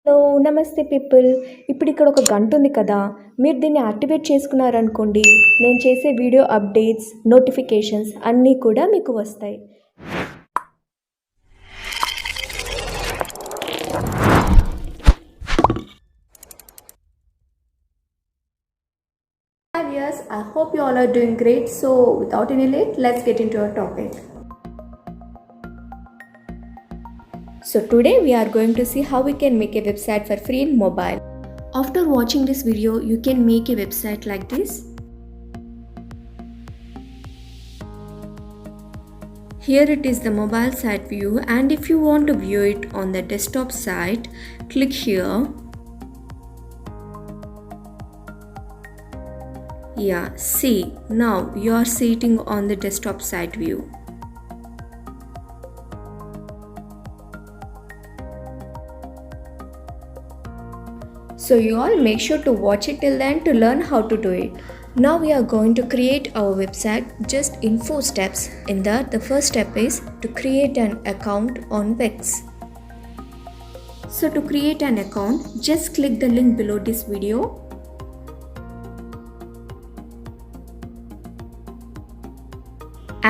Hello! నమస్తే people. ఇప్పుడు ఇక్కడ ఒక గంట ఉంది కదా! మీరు దీన్ని యాక్టివేట్ చేసుకున్నారనుకోండి, నేను చేసే వీడియో అప్డేట్స్, నోటిఫికేషన్స్ అన్నీ కూడా మీకు వస్తాయి. Hi viewers, I hope you all are doing great. So without any late, let's get into our topic. So today we are going to see how we can make a website for free in mobile. After watching this video, you can make a website like this. Here it is the mobile site view, and if you want to view it on the desktop site, click here. Yeah, see, now you are sitting on the desktop site view. So you all make sure to watch it till then to learn how to do it. Now we are going to create our website just in 4 steps. In that, the first step is to create an account on Wix. So to create an account, just click the link below this video.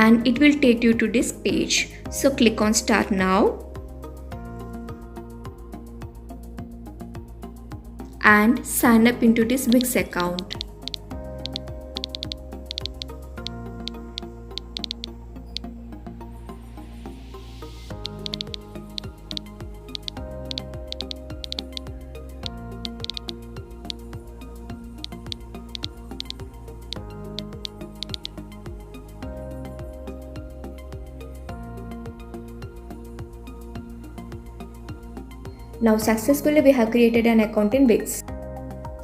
And it will take you to this page. So click on Start Now. And sign up into this Wix account. Now successfully we have created an account in Wix.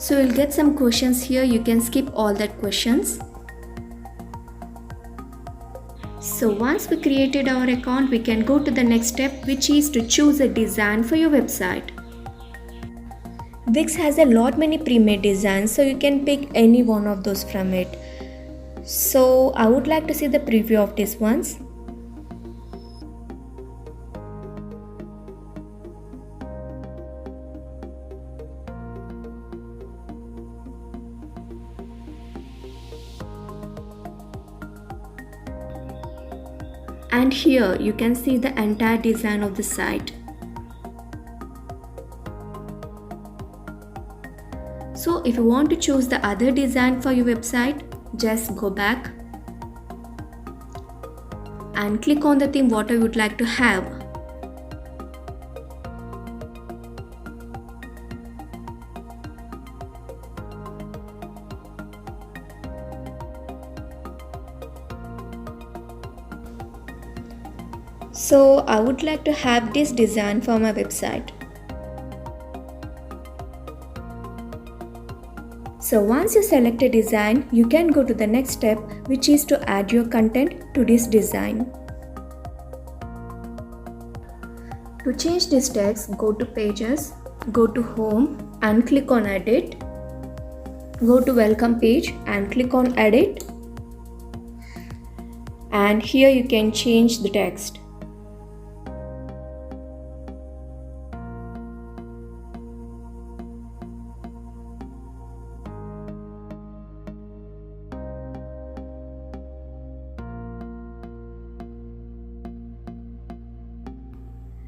So you'll get some questions here, you can skip all that questions. So once we created our account, we can go to the next step, which is to choose a design for your website. Wix has a lot many pre-made designs, so you can pick any one of those from it. So I would like to see the preview of these ones. And here you can see the entire design of the site. So if you want to choose the other design for your website, just go back and click on the theme what you would like to have. So I would like to have this design for my website. So once you select a design, you can go to the next step, which is to add your content to this design. To change this text, go to Pages, go to Home and click on Edit. Go to Welcome page and click on Edit. And here you can change the text.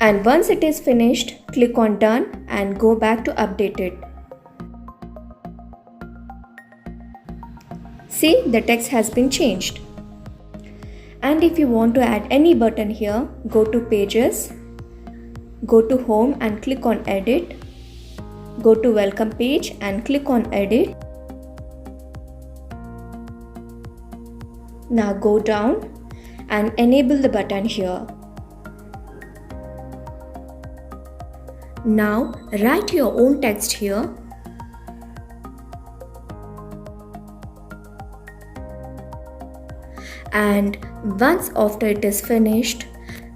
And once it is finished, click on Done and go back to update it. See, the text has been changed. And if you want to add any button here, go to Pages, go to Home and click on Edit, go to Welcome page and click on Edit. Now go down and enable the button here. Now write your own text here. And once after it is finished,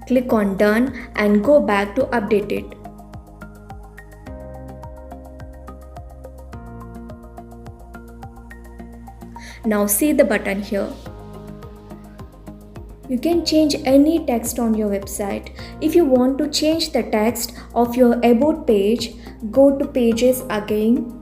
click on Done and go back to update it. Now see the button here. You can change any text on your website. If you want to change the text of your about page, Go to pages again.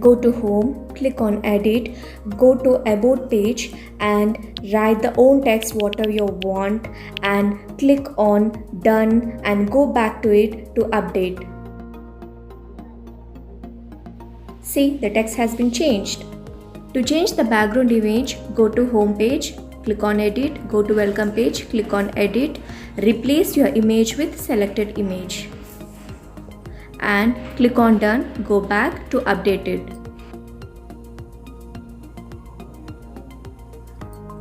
Go to home, click on edit, go to about page and write the own text whatever you want and click on done and go back to it to update. See, the text has been changed. To change the background image, go to home page, click on edit, go to welcome page, click on edit, replace your image with selected image and click on done, go back to update it.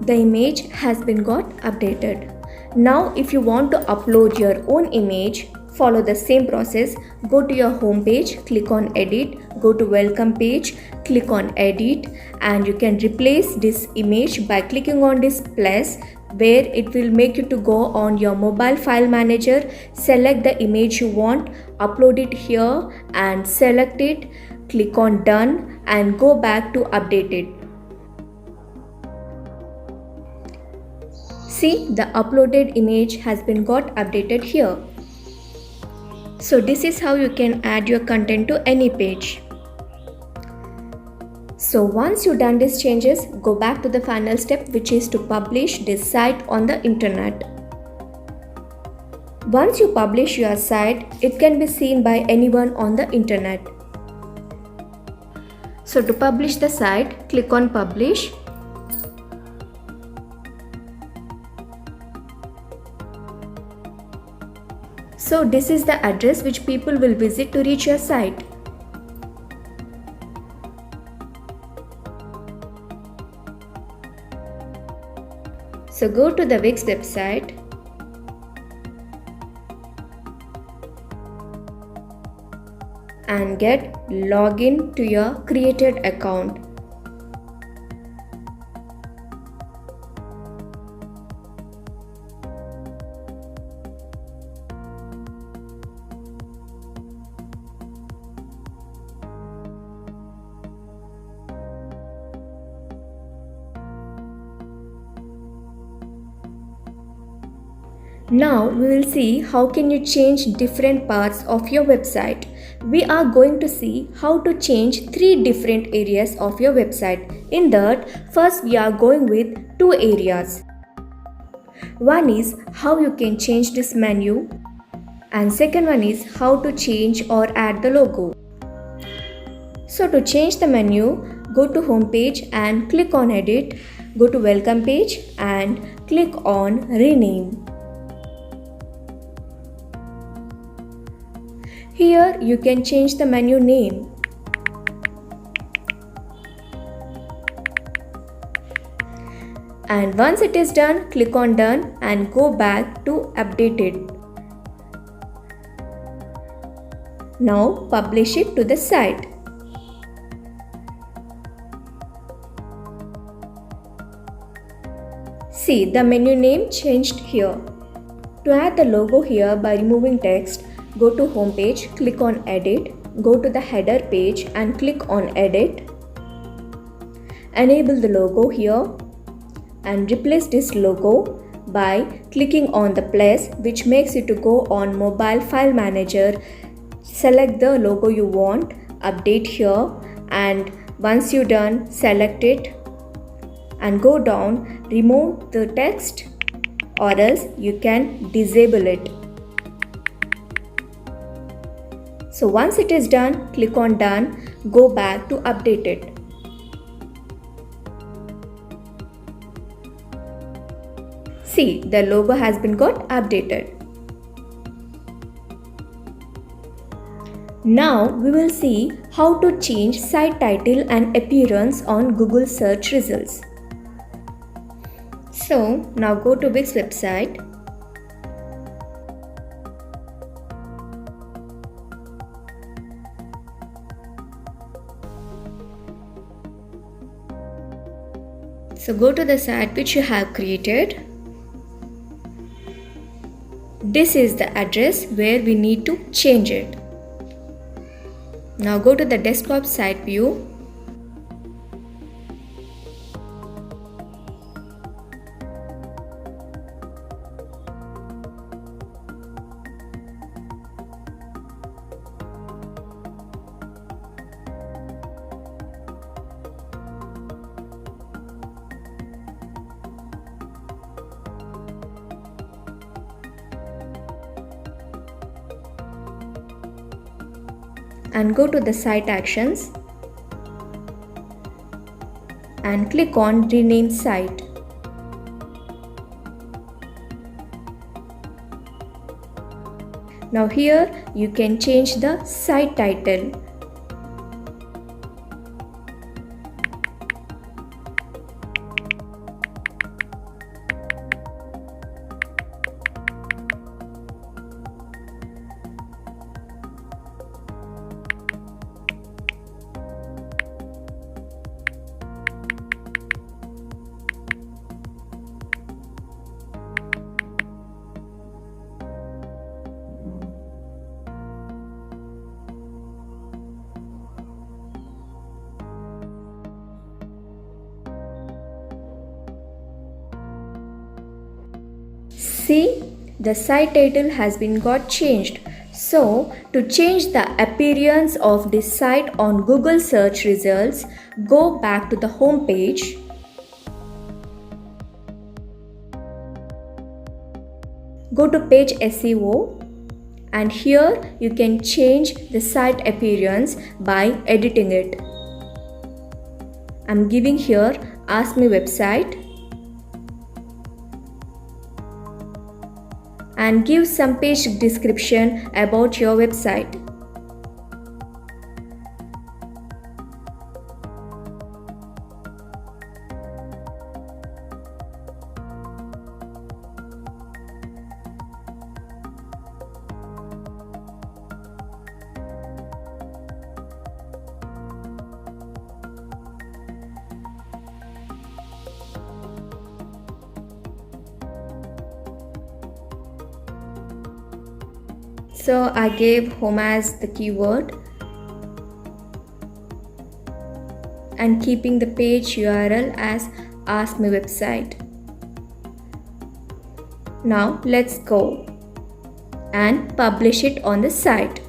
The image has been got updated. Now if you want to upload your own image, follow the same process. Go to your home page, click on edit, go to welcome page, click on edit and you can replace this image by clicking on this plus where it will make you to go on your mobile file manager, select the image you want, upload it here and select it, click on done and go back to update it. See, the uploaded image has been got updated here. So this is how you can add your content to any page. So once you've done these changes, go back to the final step, which is to publish this site on the internet. Once you publish your site, it can be seen by anyone on the internet. So to publish the site, click on publish. So this is the address which people will visit to reach your site. So go to the Wix website and get login to your created account. Now we will see how can you change different parts of your website. We are going to see how to change 3 different areas of your website. In that, first we are going with 2 areas. One is how you can change this menu and second one is how to change or add the logo. So to change the menu, go to home page and click on edit, go to welcome page and click on rename. Here you can change the menu name. And once it is done, click on done and go back to update it. Now publish it to the site. See, the menu name changed here. To add the logo here by removing text, go to home page, click on edit, go to the header page and click on edit. Enable the logo here and replace this logo by clicking on the plus, which makes you to go on mobile file manager, select the logo you want, update here and once you're done, select it and go down, remove the text or else you can disable it. So once it is done, click on done, go back to update it. See, the logo has been got updated. Now we will see how to change site title and appearance on Google search results. So now go to Wix website. So go to the site which you have created. This is the address where we need to change it. Now go to the desktop site view. and go to the site actions and click on rename site. Now here you can change the site title. See, the site title has been got changed. So, to change the appearance of this site on Google search results, go back to the home page. Go to page SEO and here you can change the site appearance by editing it. I'm giving here Ask Me website and give some page description about your website. So I gave home as the keyword and keeping the page URL as Ask Me website. Now let's go and publish it on the site.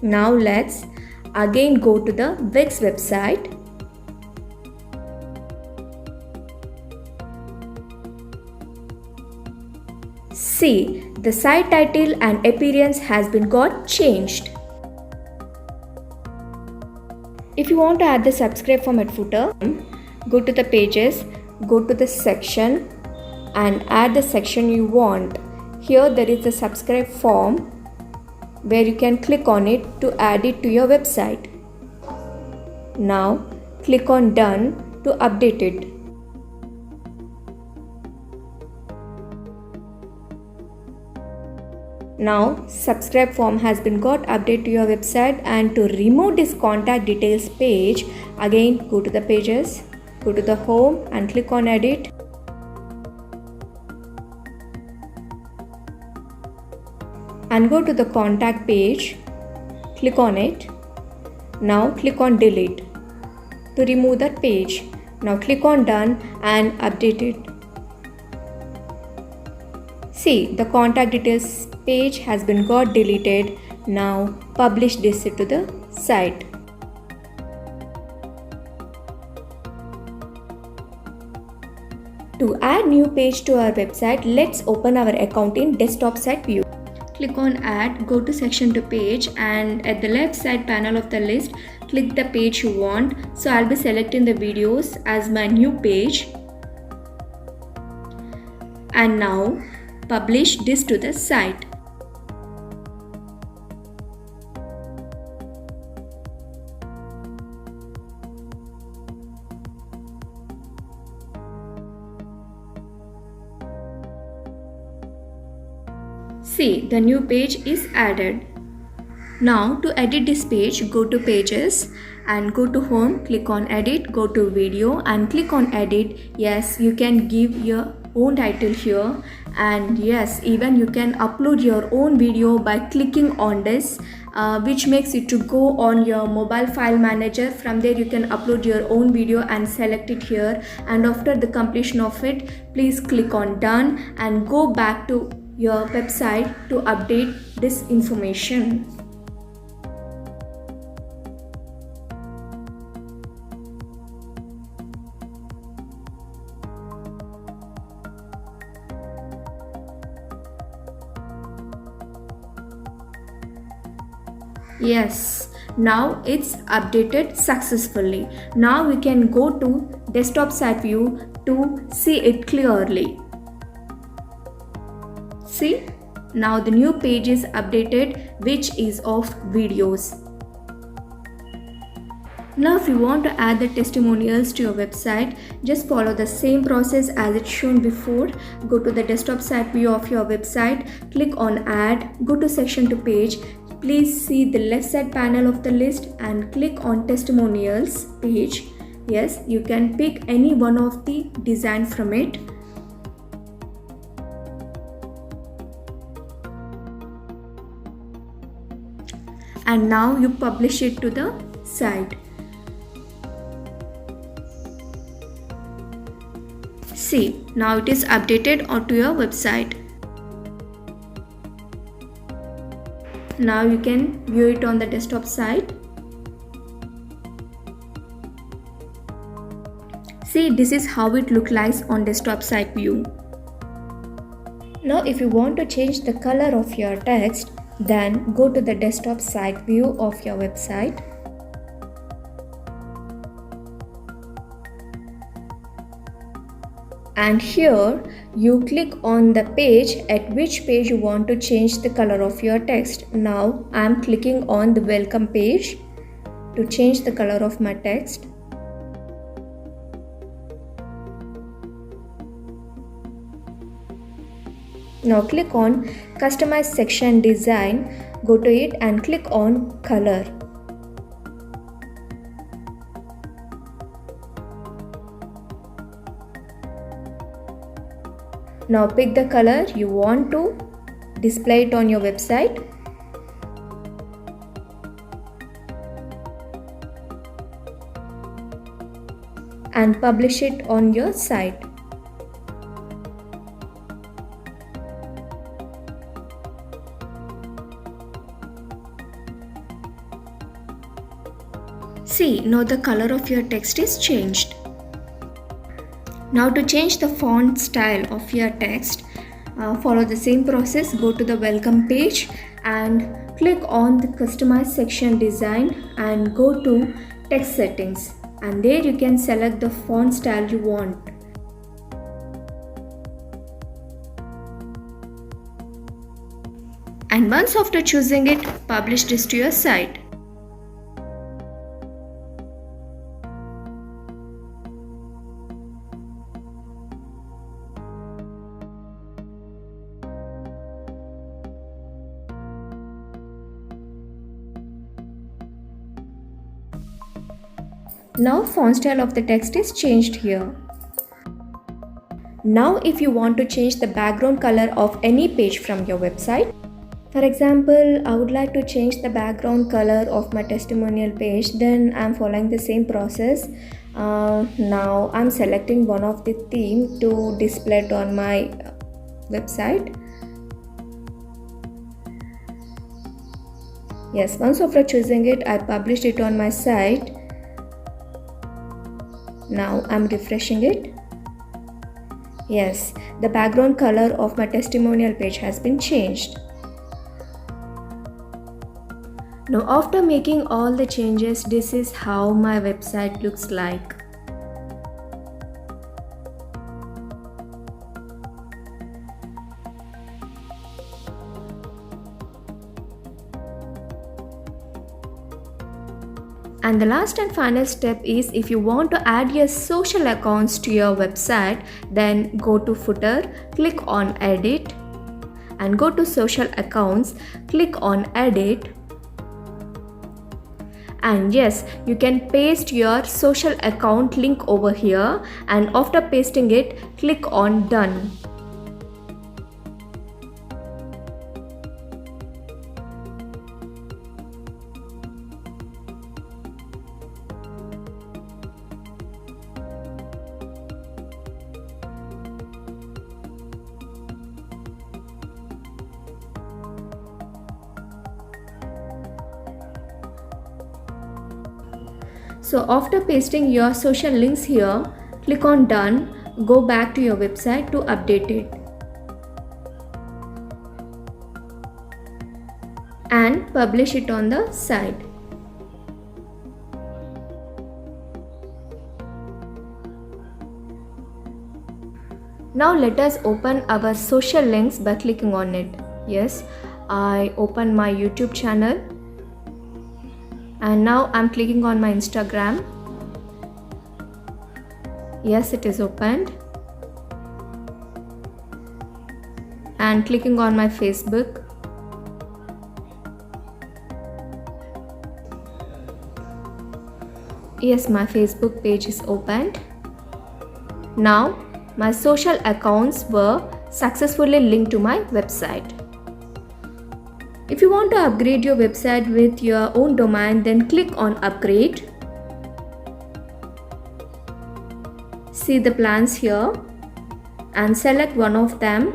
Now let's again go to the Wix website. See, the site title and appearance has been got changed. If you want to add the subscribe form at footer, go to the pages, go to the section and add the section you want. Here there is the subscribe form where you can click on it to add it to your website. Now click on Done to update it. Now subscribe form has been got updated to your website, and to remove this contact details page, again go to the pages, go to the home and click on Edit. And go to the contact page, click on it. Now click on Delete to remove that page. Now click on Done and update it. See, the contact details page has been got deleted. Now publish this to the site. To add new page to our website, let's open our account in desktop site view. Click on Add, go to Section to Page, and at the left side panel of the list, click the page you want. So I'll be selecting the videos as my new page. And now publish this to the site. See, the new page is added. Now to edit this page, go to Pages and go to Home, click on Edit, go to Video and click on Edit. Yes, you can give your own title here, and yes, even you can upload your own video by clicking on this, which makes it to go on your mobile file manager. From there you can upload your own video and select it here, and after the completion of it, please click on Done and go back to your website to update this information. Yes, now it's updated successfully. Now we can go to desktop side view to see it clearly. See, now the new page is updated, which is of videos. Now if you want to add the testimonials to your website, just follow the same process as it's shown before. Go to the desktop side view of your website, click on add, go to section to page. Please see the left side panel of the list and click on testimonials page. Yes, you can pick any one of the design from it. And now you publish it to the site. See, now it is updated onto your website. Now you can view it on the desktop side. See, this is how it looks like on desktop side view. Now if you want to change the color of your text, then go to the desktop side view of your website. And here you click on the page at which page you want to change the color of your text. Now I am clicking on the welcome page to change the color of my text. Now click on customize section design, go to it and click on color. Now pick the color you want to display it on your website. And publish it on your site. See, now the color of your text is changed. Now to change the font style of your text, follow the same process. Go to the welcome page and click on the customize section design and go to text settings, and there you can select the font style you want. And once after choosing it, publish this to your site. Now font style of the text is changed here. Now if you want to change the background color of any page from your website, for example, I would like to change the background color of my testimonial page, then I am following the same process. Now I am selecting one of the theme to display it on my website. Yes, once after choosing it, I published it on my site. Now I'm refreshing it. Yes, the background color of my testimonial page has been changed. Now after making all the changes, this is how my website looks like. And the last and final step is, if you want to add your social accounts to your website, then go to footer, click on edit and go to social accounts, click on edit. And yes, you can paste your social account link over here, and after pasting it, click on done. So after pasting your social links here, click on done, go back to your website to update it. and publish it on the site. Now let us open our social links by clicking on it. Yes, I open my YouTube channel and now I'm clicking on my Instagram. Yes, it is opened. And clicking on my Facebook. Yes, my Facebook page is opened. Now my social accounts were successfully linked to my website. If you want to upgrade your website with your own domain, then click on upgrade. See the plans here and select one of them.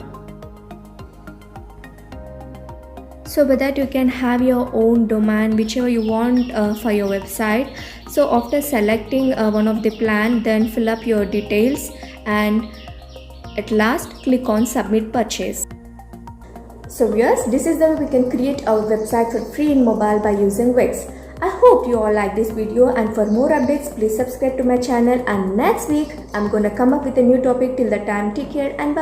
So with that you can have your own domain whichever you want for your website. So after selecting one of the plan, then fill up your details and at last click on submit purchase. So viewers, this is the way we can create our website for free in mobile by using Wix. I hope you all like this video, and for more updates please subscribe to my channel, and next week I'm gonna come up with a new topic. Till the time, take care and bye.